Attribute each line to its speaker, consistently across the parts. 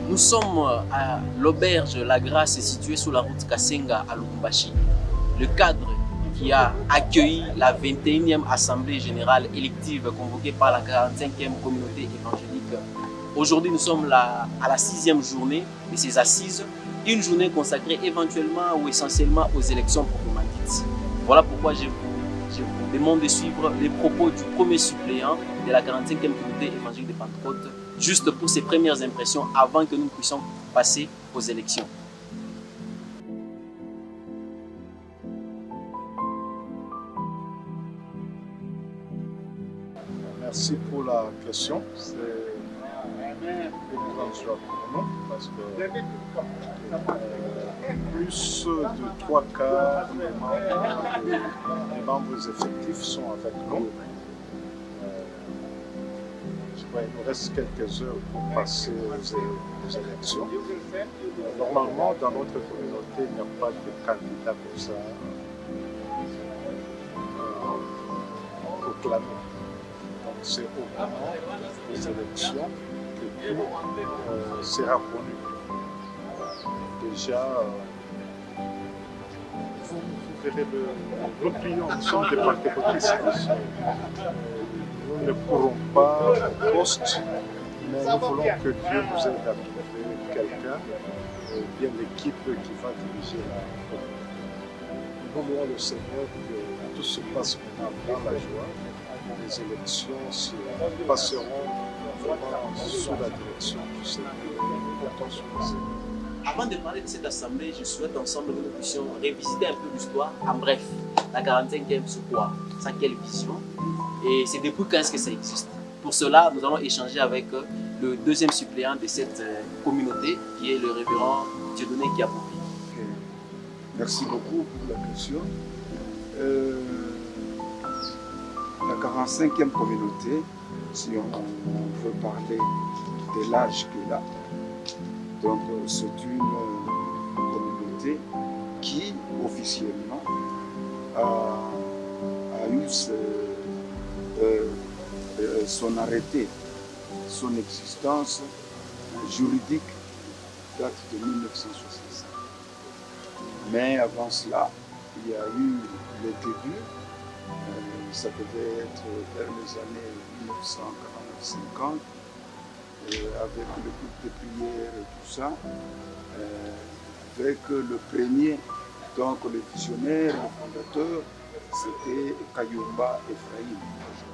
Speaker 1: Nous sommes à l'auberge La Grâce située sur la route Kasenga à Lubumbashi. Le cadre qui a accueilli la 21e Assemblée Générale élective convoquée par la 45e communauté évangélique. Aujourd'hui, nous sommes là à la 6e journée de ces assises, une journée consacrée éventuellement ou essentiellement aux élections proprement dites. Voilà pourquoi je vous demande de suivre les propos du premier suppléant de la 45e communauté évangélique de Pentecôte, juste pour ses premières impressions avant que nous puissions passer aux élections.
Speaker 2: Merci pour la question. C'est une grande joie pour nous parce que plus de 3 quarts des membres effectifs sont avec nous. Il nous reste quelques heures pour passer aux élections. Normalement, dans notre communauté, il n'y a pas de candidat comme ça proclamé. Donc c'est au moment des élections que tout sera connu. Déjà, vous verrez l'opinion, nous sommes des pentecôtistes. Nous ne courons pas au poste, mais nous voulons que Dieu nous aide à trouver quelqu'un, bien l'équipe qui va diriger la communauté. Nous voulons le Seigneur que tout se passe maintenant dans la joie. Les élections se passeront vraiment sous la direction du Seigneur. Nous comptons sur le Seigneur.
Speaker 1: Avant de parler de cette assemblée, je souhaite ensemble que nous puissions révisiter un peu l'histoire. En bref, la 45e, c'est quoi? Ça, quelle vision? Et c'est depuis quand est-ce que ça existe? Pour cela, nous allons échanger avec le deuxième suppléant de cette communauté, qui est le révérend Dieudonné Kiabouri.
Speaker 3: Merci beaucoup pour la question. La 45e communauté, si on veut parler de l'âge qu'elle a, donc c'est une communauté qui officiellement a eu son arrêté, son existence juridique date de 1965. Mais avant cela, il y a eu les débuts, ça devait être vers les années 1940-50, avec le groupe de prière et tout ça, avec le premier, donc le visionnaire, le fondateur, c'était Kayumba Ephraim.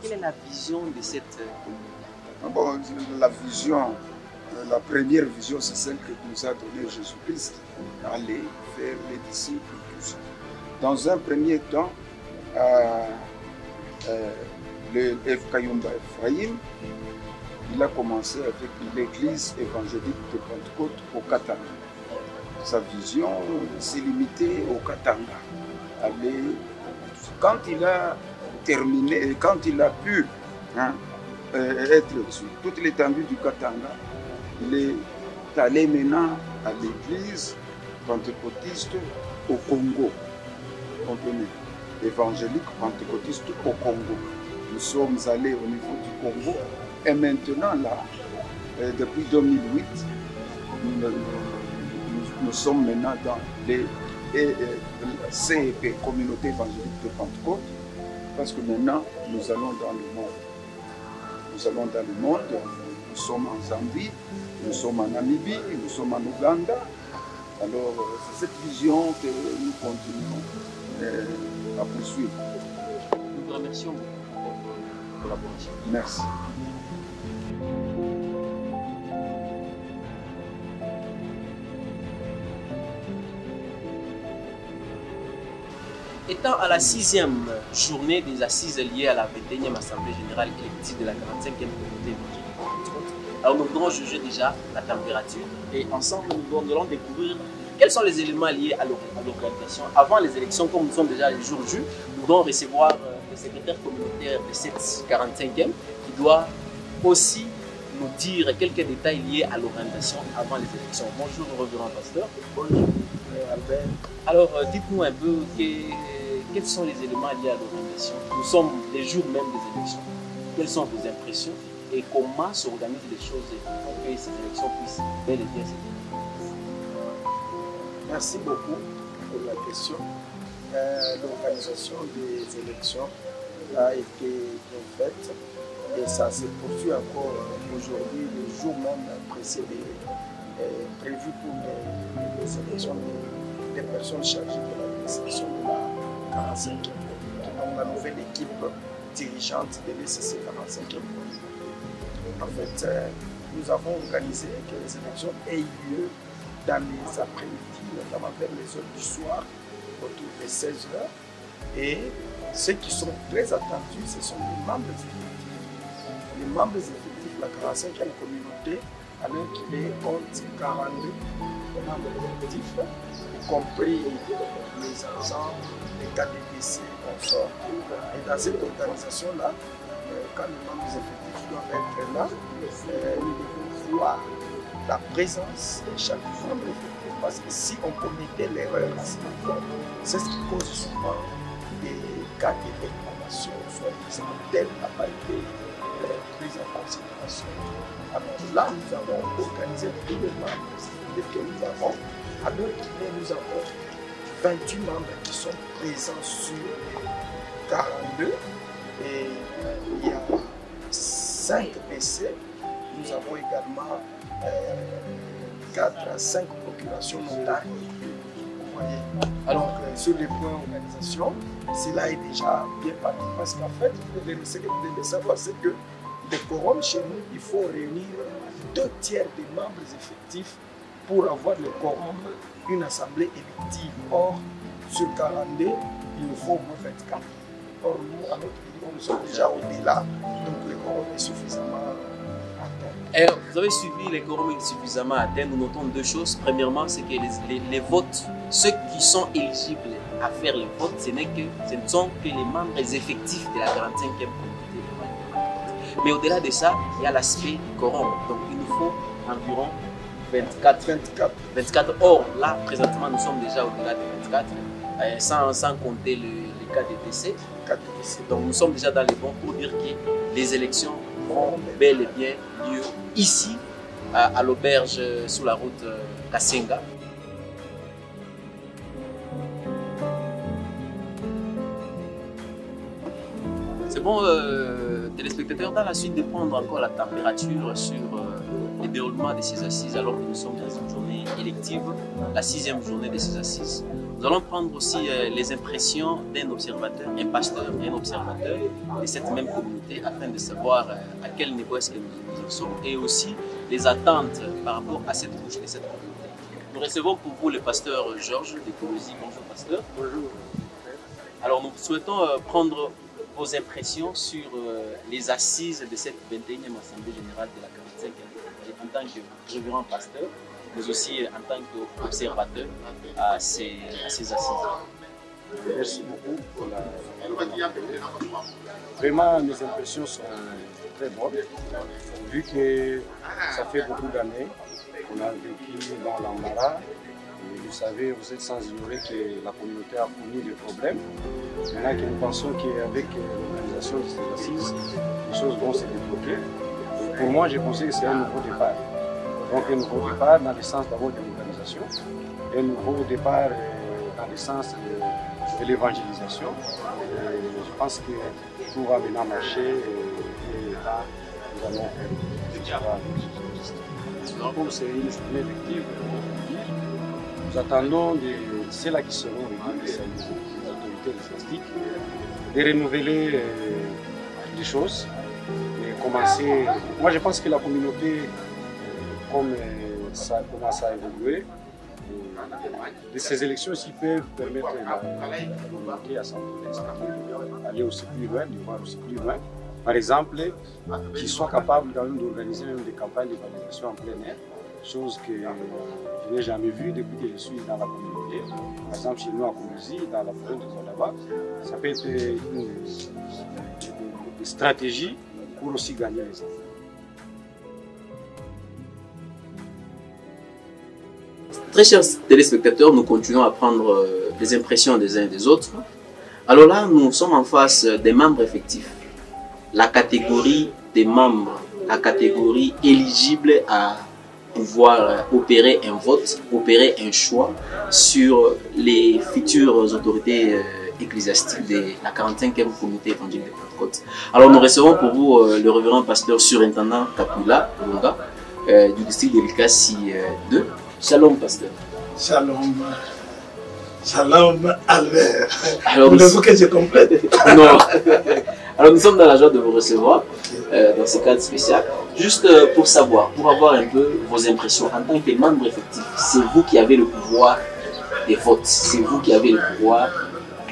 Speaker 1: Quelle est la vision de cette communauté?
Speaker 3: Bon, la vision, la première vision, c'est celle que nous a donnée Jésus-Christ, aller faire les disciples, tout ça. Dans un premier temps, le Kayumba Ephraim, il a commencé avec l'église évangélique de Pentecôte au Katanga. Sa vision s'est limitée au Katanga. Quand il a terminé, quand il a pu être sur toute l'étendue du Katanga, il est allé maintenant à l'église pentecôtiste au Congo. Comprenez? Évangélique pentecôtiste au Congo. Nous sommes allés au niveau du Congo et maintenant là, depuis 2008, nous sommes maintenant dans les CEP, Communauté évangélique de Pentecôte, parce que maintenant nous allons dans le monde. Nous allons dans le monde, nous sommes en Zambie, nous sommes en Namibie, nous sommes en Ouganda. Alors c'est cette vision que nous continuons à poursuivre.
Speaker 1: Nous vous remercions pour votre collaboration.
Speaker 3: Merci.
Speaker 1: Étant à la 6e journée des assises liées à la 21e Assemblée Générale élective de la 45e communauté évangélique de Pentecôte, alors nous voudrons juger déjà la température et ensemble nous allons découvrir quels sont les éléments liés à l'organisation. Avant les élections, comme nous sommes déjà les jours J, nous devons recevoir le secrétaire communautaire de cette 45e qui doit aussi nous dire quelques détails liés à l'organisation avant les élections. Bonjour, révérend pasteur.
Speaker 4: Bonjour, Albert.
Speaker 1: Alors, dites-nous un peu quels sont les éléments liés à l'organisation. Nous sommes les jours même des élections. Quelles sont vos impressions? et comment s'organisent les choses pour que ces élections puissent bel et bien se dérouler?
Speaker 4: Merci beaucoup pour la question. L'organisation des élections a été bien faite et ça se poursuit encore aujourd'hui, le jour même précédé, prévu pour les élections des personnes chargées de l'administration de la 45e communauté. Donc la nouvelle équipe dirigeante de l'ECC 45e communauté. En fait, nous avons organisé que les élections aient lieu dans les après-midi, notamment vers les heures du soir, autour de 16 h. Et ceux qui sont très attendus, ce sont les membres effectifs. Les membres effectifs de la 45e communauté, alors qu'il est compte 42 membres effectifs, y compris les agents, les cas de décès, consorts. Et dans cette organisation-là, quand les membres effectifs doivent être là, nous devons voir la présence de chaque membre effectif. Parce que si on commettait l'erreur à ce moment, c'est ce qui cause souvent des cas de réclamation, soit disant tel n'a pas été pris en considération. Alors là, nous avons organisé tous les membres que nous avons. Alors nous avons 28 membres qui sont présents sur 42 et il y a 5 décès. Nous avons également 4 à 5 procurations notariées. Vous voyez. Alors, sur les points organisation, cela est déjà bien parti parce qu'en fait, vous devez savoir que le quorum chez nous, il faut réunir 2 tiers des membres effectifs pour avoir le quorum, une assemblée élective. Or, sur 42, il nous faut au moins 24. Or, nous, à notre niveau, nous sommes déjà au-delà, donc le quorum est suffisamment atteint.
Speaker 1: Et vous avez suivi les quorums suffisamment atteints. Nous notons 2 choses. Premièrement, c'est que les votes, ceux qui sont éligibles à faire les votes, ce ne sont que les membres effectifs de la 45e communauté. Mais au-delà de ça, il y a l'aspect du quorum. Donc il nous faut environ 24. Or, là, présentement, nous sommes déjà au-delà de 24, sans compter les cas de décès. Donc nous sommes déjà dans les bons pour dire que les élections vont bel et bien lieu ici, à l'auberge sous la route Kasenga. C'est bon, téléspectateurs, dans la suite de prendre encore la température sur le déroulement de ces assises, alors que nous sommes dans une journée élective, la 6e journée de ces assises. Nous allons prendre aussi les impressions d'un observateur, un pasteur et un observateur de cette même communauté afin de savoir à quel niveau est-ce que nous en sommes et aussi les attentes par rapport à cette couche de cette communauté. Nous recevons pour vous le pasteur Georges de Colosie. Bonjour pasteur.
Speaker 2: Bonjour.
Speaker 1: Alors nous souhaitons prendre vos impressions sur les assises de cette 21e Assemblée Générale de la 45e en tant que révérend pasteur, mais aussi en tant qu'observateur à ces assises.
Speaker 2: Merci beaucoup pour la... Vraiment, mes impressions sont très bonnes, vu que ça fait beaucoup d'années qu'on a vécu dans l'embarras. Vous savez, vous êtes sans ignorer que la communauté a connu des problèmes. Maintenant que nous pensons qu'avec l'organisation de ces assises, les choses vont se débloquer. Pour moi, je pensais que c'est un nouveau départ. Donc un nouveau départ dans le sens d'abord de l'organisation, un nouveau départ dans le sens de l'évangélisation. Je pense que tout va maintenant marcher et là, nous allons faire comme c'est une journée élective, nous attendons de ceux-là qui seront élus, les autorités ecclésiastiques, de renouveler les choses, de commencer. Moi, je pense que la communauté, comme ça commence à évoluer, ces élections aussi peuvent permettre à la communauté à aller aussi plus loin, de voir aussi plus loin. Par exemple, qu'ils soient capables quand même d'organiser même des campagnes d'évangélisation en plein air, chose que je n'ai jamais vue depuis que je suis dans la communauté. Par exemple, chez nous à Colosie, dans la forêt de Zolaba, ça peut être une stratégie pour aussi gagner les enfants.
Speaker 1: Très chers téléspectateurs, nous continuons à prendre des impressions des uns et des autres. Alors là, nous sommes en face des membres effectifs. La catégorie des membres la catégorie éligible à pouvoir opérer un vote, opérer un choix sur les futures autorités ecclésiastiques de la 45e communauté évangélique de Pentecôte. Alors nous recevons pour vous le révérend pasteur surintendant Kapula Lunga du district de Likasi 2. Shalom pasteur.
Speaker 5: Shalom. Shalom Albert.
Speaker 1: Alors,
Speaker 5: voulez-vous que je complète?
Speaker 1: Non. Alors nous sommes dans la joie de vous recevoir dans ce cadre spécial. Juste pour savoir, pour avoir un peu vos impressions en tant que membre effectif, c'est vous qui avez le pouvoir des votes, c'est vous qui avez le pouvoir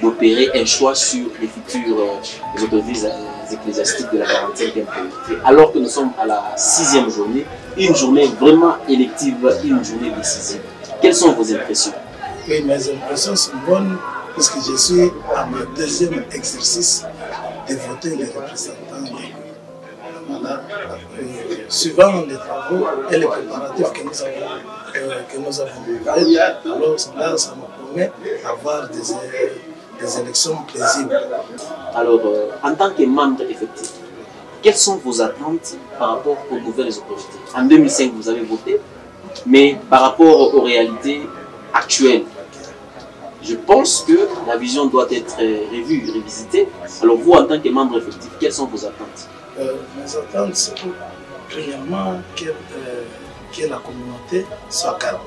Speaker 1: d'opérer un choix sur les futures autorités ecclésiastiques de la 45e communauté. Alors que nous sommes à la 6e journée, une journée vraiment élective, une journée décisive. Quelles sont vos impressions?
Speaker 5: Oui, mes impressions sont bonnes puisque je suis à mon deuxième exercice de voter les représentants. Voilà. Suivant les travaux et les préparatifs que nous avons faits, alors là, ça nous permet d'avoir des élections paisibles.
Speaker 1: Alors, en tant que membre effectif, quelles sont vos attentes par rapport aux nouvelles autorités? En 2005, vous avez voté, mais par rapport aux réalités actuelles, je pense que la vision doit être revue, revisitée. Alors vous, en tant que membre effectif, quelles sont vos attentes?
Speaker 5: Mes attentes, c'est premièrement que la communauté soit calme.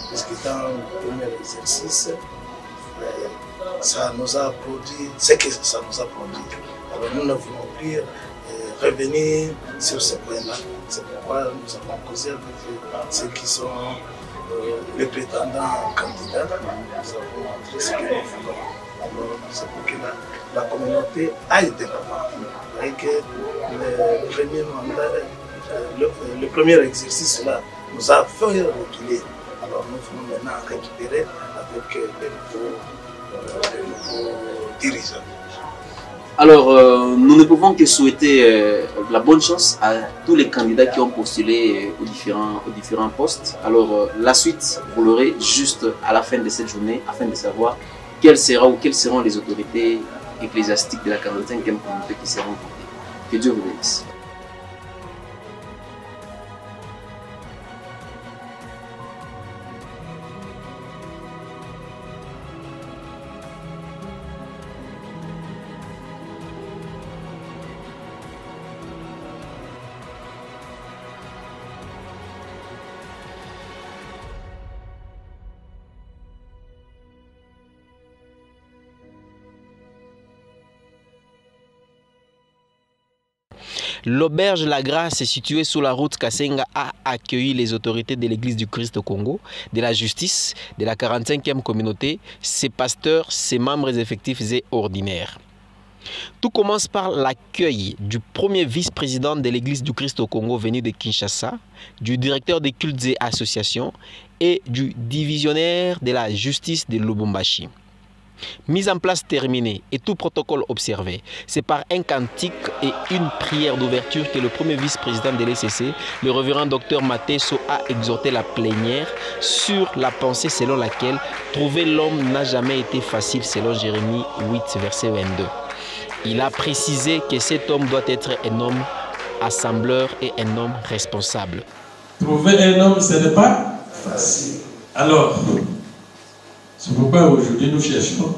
Speaker 5: Parce que dans le premier exercice, ça nous a produit ce que ça nous a produit. Alors nous ne voulons plus revenir sur ce point-là. C'est pourquoi nous avons causé avec ceux qui sont les prétendants candidats. Nous avons montré ce que nous voulons. Alors c'est pour que la communauté aille de l'avant. Et que le premier exercice là nous a fait reculer. Alors nous voulons maintenant récupérer avec les nouveaux dirigeants.
Speaker 1: Alors, nous ne pouvons que souhaiter la bonne chance à tous les candidats qui ont postulé aux différents postes. Alors, la suite, vous l'aurez juste à la fin de cette journée, afin de savoir quelles seront les autorités ecclésiastiques de la 45e communauté qui seront votées. Que Dieu vous bénisse. L'auberge La Grâce, située sur la route Kasenga, a accueilli les autorités de l'Église du Christ au Congo, de la justice, de la 45e communauté, ses pasteurs, ses membres effectifs et ordinaires. Tout commence par l'accueil du premier vice-président de l'Église du Christ au Congo venu de Kinshasa, du directeur des cultes et associations et du divisionnaire de la justice de Lubumbashi. Mise en place terminée et tout protocole observé, c'est par un cantique et une prière d'ouverture que le premier vice-président de l'ECC, le révérend docteur Mateso, a exhorté la plénière sur la pensée selon laquelle trouver l'homme n'a jamais été facile selon Jérémie 8, verset 22. Il a précisé que cet homme doit être un homme assembleur et un homme responsable.
Speaker 6: Trouver un homme, ce n'est pas facile. Alors, c'est pourquoi aujourd'hui nous cherchons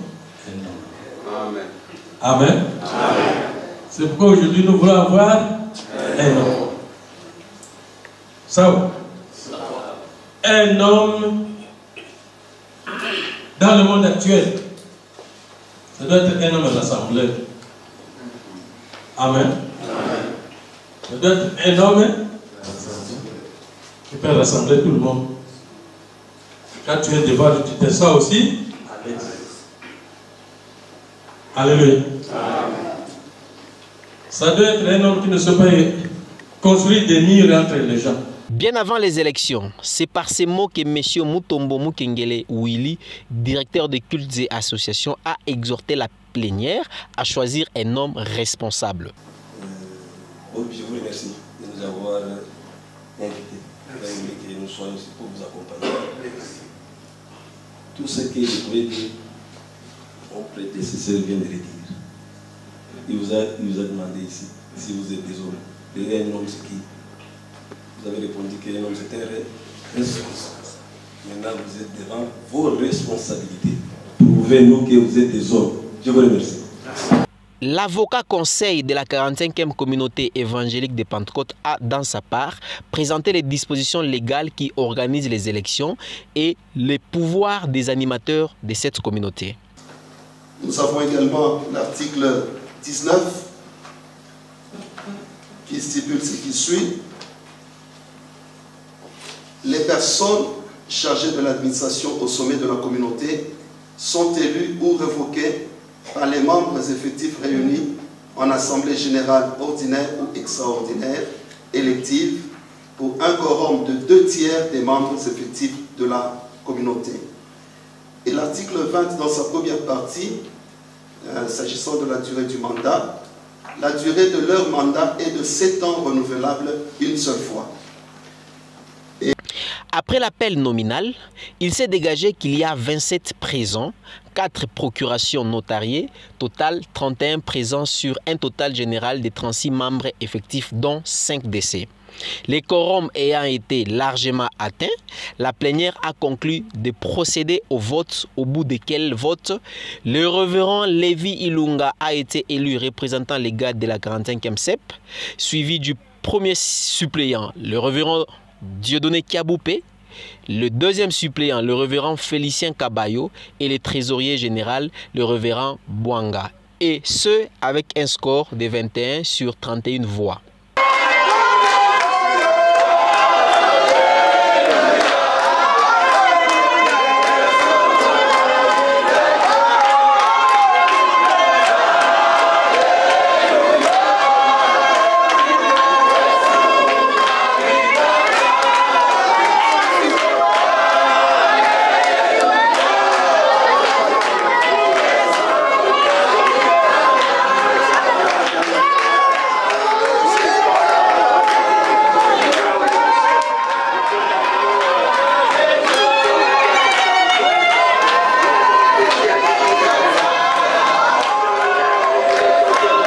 Speaker 6: un homme. Amen. Amen. Amen. C'est pourquoi aujourd'hui nous voulons avoir un homme. Ça, un homme dans le monde actuel. Ça doit être un homme à l'assemblée. Amen. Amen. Ça doit être un homme qui peut rassembler tout le monde. Quand tu es devant, tu te sens aussi à l'aise. Alléluia. Ça doit être un homme qui ne se peut construire des murs entre les gens.
Speaker 1: Bien avant les élections, c'est par ces mots que M. Mutombo Mukengele Willy, directeur des cultes et associations, a exhorté la plénière à choisir un homme responsable.
Speaker 7: Je vous remercie de nous avoir invités. Que nous soyons ici pour vous accompagner. Tout ce que je pouvais dire, mon prédécesseur vient de le dire. Il vous a demandé ici si vous êtes des hommes derrière un homme, c'est qui? Vous avez répondu qu'un homme, c'est un responsable. Maintenant, vous êtes devant vos responsabilités. Prouvez-nous que vous êtes des hommes. Je vous remercie.
Speaker 1: L'avocat conseil de la 45e communauté évangélique de Pentecôte a, dans sa part, présenté les dispositions légales qui organisent les élections et les pouvoirs des animateurs de cette communauté.
Speaker 8: Nous avons également l'article 19 qui stipule ce qui suit. Les personnes chargées de l'administration au sommet de la communauté sont élues ou révoquées par les membres effectifs réunis en assemblée générale ordinaire ou extraordinaire élective pour un quorum de 2/3 des membres effectifs de la communauté. Et l'article 20 dans sa première partie, s'agissant de la durée du mandat, la durée de leur mandat est de 7 ans renouvelable une seule fois.
Speaker 1: Après l'appel nominal, il s'est dégagé qu'il y a 27 présents, 4 procurations notariées, total 31 présents sur un total général de 36 membres effectifs dont 5 décès. Les quorums ayant été largement atteints, la plénière a conclu de procéder au vote, au bout desquels vote, le révérend Lévi Ilunga a été élu représentant légal de la 45e CEP, suivi du premier suppléant, le révérend Dieudonné Kiaboupé, le deuxième suppléant, le révérend Félicien Kabayo, et le trésorier général, le révérend Bouanga. Et ce, avec un score de 21 sur 31 voix.